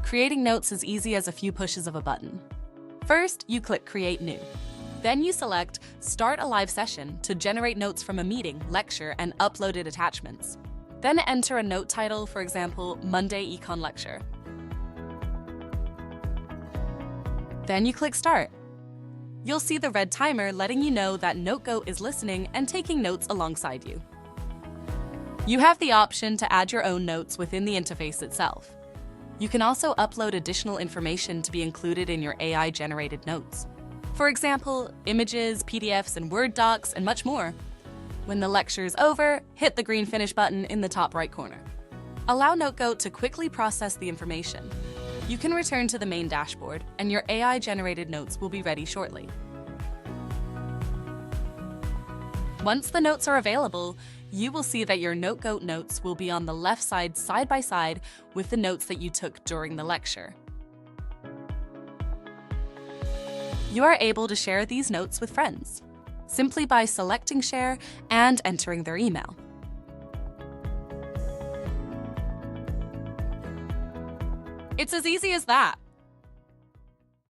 Creating notes is easy as a few pushes of a button. First, you click Create New. Then you select Start a Live Session to generate notes from a meeting, lecture, and uploaded attachments. Then enter a note title, for example, Monday Econ Lecture. Then you click Start. You'll see the red timer letting you know that NoteGoat is listening and taking notes alongside you. You have the option to add your own notes within the interface itself. You can also upload additional information to be included in your AI-generated notes. For example, images, PDFs, and Word docs, and much more. When the lecture is over, hit the green Finish button in the top right corner. Allow NoteGoat to quickly process the information. You can return to the main dashboard, and your AI-generated notes will be ready shortly. Once the notes are available, you will see that your NoteGoat notes will be on the left side by side with the notes that you took during the lecture. You are able to share these notes with friends, simply by selecting Share and entering their email. It's as easy as that.